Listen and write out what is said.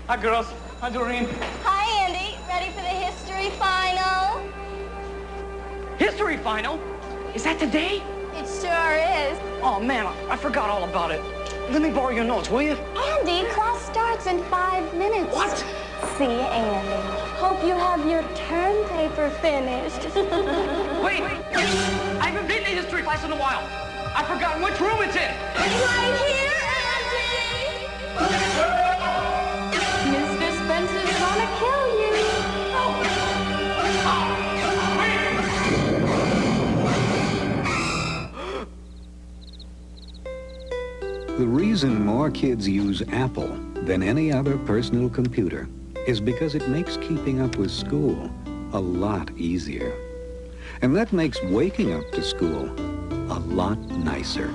Hi, girls. Hi, Doreen. Hi, Andy. Ready for the history final? History final? Is that today? It sure is. Oh, man, I forgot all about it. Let me borrow your notes, will you? Andy, class starts in 5 minutes. What? See, Andy. Hope you have your term paper finished. Wait. I haven't been to history class in a while. I've forgotten which room it's in. Right here, Andy! Mr. Spencer's gonna kill you. The reason more kids use Apple than any other personal computer is because it makes keeping up with school a lot easier. And that makes waking up to school a lot nicer.